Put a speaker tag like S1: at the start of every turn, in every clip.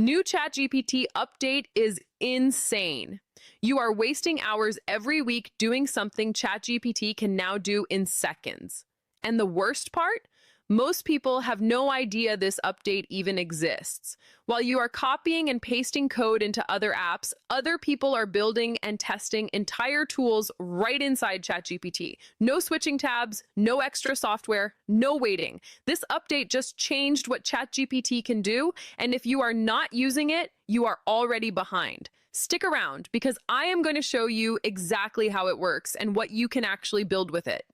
S1: New ChatGPT update is insane. You are wasting hours every week doing something ChatGPT can now do in seconds. And the worst part? Most people have no idea this update even exists. While you are copying and pasting code into other apps, other people are building and testing entire tools right inside ChatGPT. No switching tabs, no extra software, no waiting. This update just changed what ChatGPT can do, and if you are not using it, you are already behind. Stick around because I am going to show you exactly how it works and what you can actually build with it.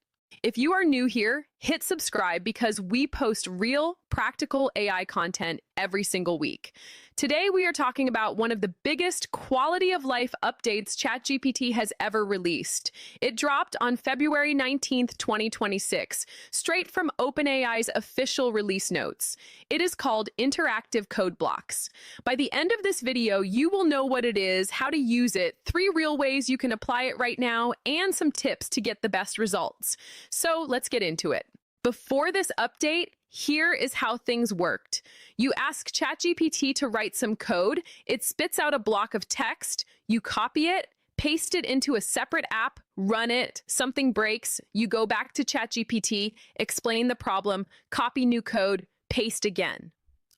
S1: If you are new here, hit subscribe because we post real, practical AI content every single week. Today, we are talking about one of the biggest quality of life updates ChatGPT has ever released. It dropped on February 19th, 2026, straight from OpenAI's official release notes. It is called Interactive Code Blocks. By the end of this video, you will know what it is, how to use it, 3 real ways you can apply it right now, and some tips to get the best results. So let's get into it. Before this update, here is how things worked. You ask ChatGPT to write some code, it spits out a block of text, you copy it, paste it into a separate app, run it, something breaks, you go back to ChatGPT, explain the problem, copy new code, paste again.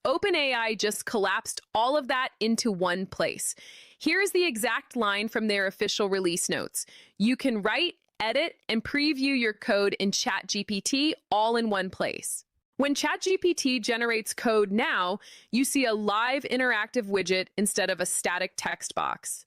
S1: OpenAI just collapsed all of that into one place. Here's the exact line from their official release notes. You can write, edit, and preview your code in ChatGPT all in one place. When ChatGPT generates code now, you see a live interactive widget instead of a static text box.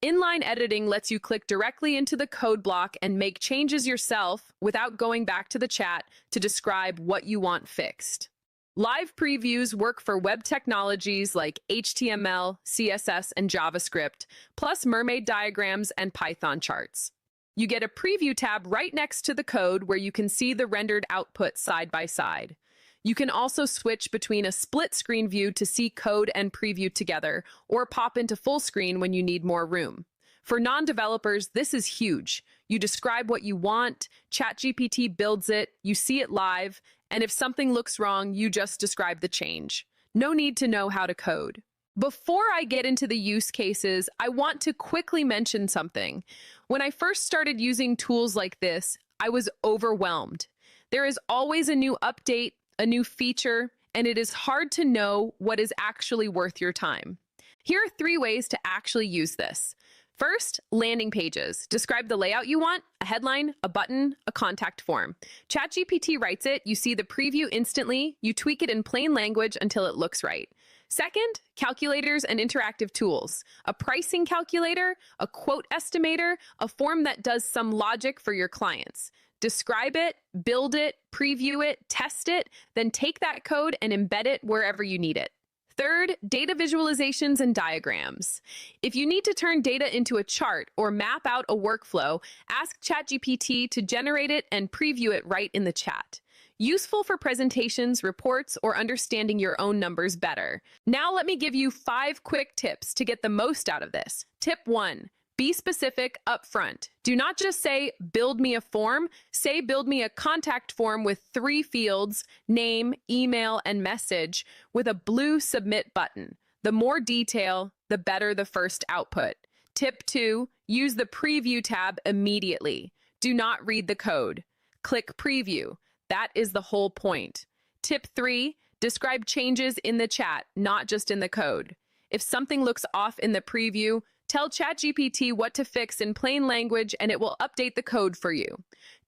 S1: Inline editing lets you click directly into the code block and make changes yourself without going back to the chat to describe what you want fixed. Live previews work for web technologies like HTML, CSS, and JavaScript, plus mermaid diagrams and Python charts. You get a preview tab right next to the code where you can see the rendered output side by side. You can also switch between a split screen view to see code and preview together, or pop into full screen when you need more room. For non-developers, this is huge. You describe what you want, ChatGPT builds it, you see it live, and if something looks wrong, you just describe the change. No need to know how to code. Before I get into the use cases, I want to quickly mention something. When I first started using tools like this, I was overwhelmed. There is always a new update, a new feature, and it is hard to know what is actually worth your time. Here are 3 ways to actually use this. First, landing pages. Describe the layout you want, a headline, a button, a contact form. ChatGPT writes it, you see the preview instantly, you tweak it in plain language until it looks right. Second, calculators and interactive tools. A pricing calculator, a quote estimator, a form that does some logic for your clients. Describe it, build it, preview it, test it, then take that code and embed it wherever you need it. Third, data visualizations and diagrams. If you need to turn data into a chart or map out a workflow, ask ChatGPT to generate it and preview it right in the chat. Useful for presentations, reports, or understanding your own numbers better. Now let me give you 5 quick tips to get the most out of this. Tip 1. Be specific upfront. Do not just say, build me a form. Say, build me a contact form with 3 fields, name, email, and message, with a blue submit button. The more detail, the better the first output. Tip 2. Use the preview tab immediately. Do not read the code. Click preview. That is the whole point. Tip 3. Describe changes in the chat, not just in the code. If something looks off in the preview, tell ChatGPT what to fix in plain language and it will update the code for you.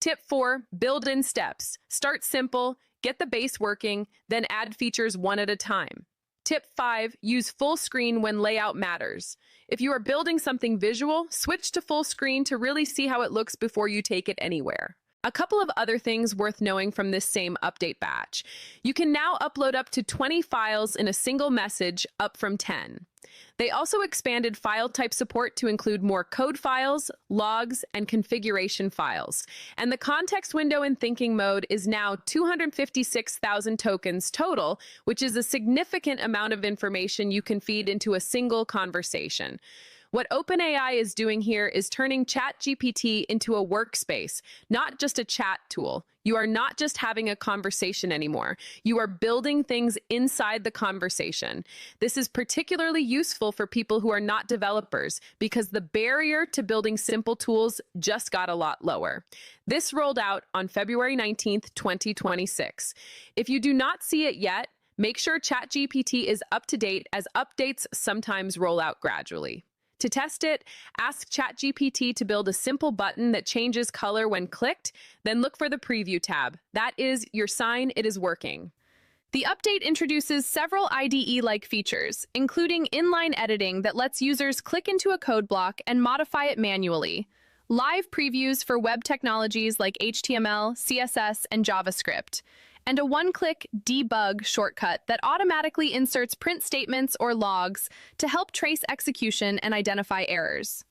S1: Tip 4, build in steps. Start simple, get the base working, then add features one at a time. Tip 5, use full screen when layout matters. If you are building something visual, switch to full screen to really see how it looks before you take it anywhere. A couple of other things worth knowing from this same update batch. You can now upload up to 20 files in a single message, up from 10. They also expanded file type support to include more code files, logs, and configuration files. And the context window in thinking mode is now 256,000 tokens total, which is a significant amount of information you can feed into a single conversation. What OpenAI is doing here is turning ChatGPT into a workspace, not just a chat tool. You are not just having a conversation anymore. You are building things inside the conversation. This is particularly useful for people who are not developers because the barrier to building simple tools just got a lot lower. This rolled out on February 19th, 2026. If you do not see it yet, make sure ChatGPT is up to date as updates sometimes roll out gradually. To test it, ask ChatGPT to build a simple button that changes color when clicked, then look for the Preview tab. That is your sign it is working. The update introduces several IDE-like features, including inline editing that lets users click into a code block and modify it manually, live previews for web technologies like HTML, CSS, and JavaScript, and a one-click debug shortcut that automatically inserts print statements or logs to help trace execution and identify errors.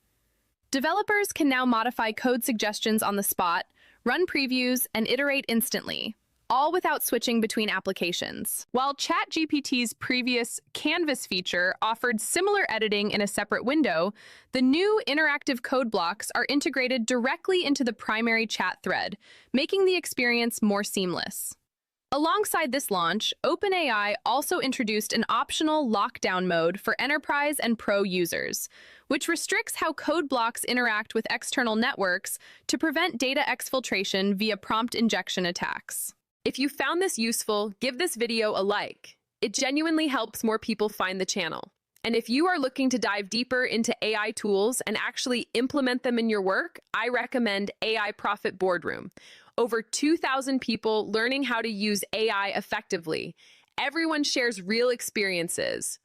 S1: Developers can now modify code suggestions on the spot, run previews, and iterate instantly, all without switching between applications. While ChatGPT's previous Canvas feature offered similar editing in a separate window, the new interactive code blocks are integrated directly into the primary chat thread, making the experience more seamless. Alongside this launch, OpenAI also introduced an optional lockdown mode for enterprise and pro users, which restricts how code blocks interact with external networks to prevent data exfiltration via prompt injection attacks. If you found this useful, give this video a like. It genuinely helps more people find the channel. And if you are looking to dive deeper into AI tools and actually implement them in your work, I recommend AI Profit Boardroom. Over 2,000 people learning how to use AI effectively. Everyone shares real experiences.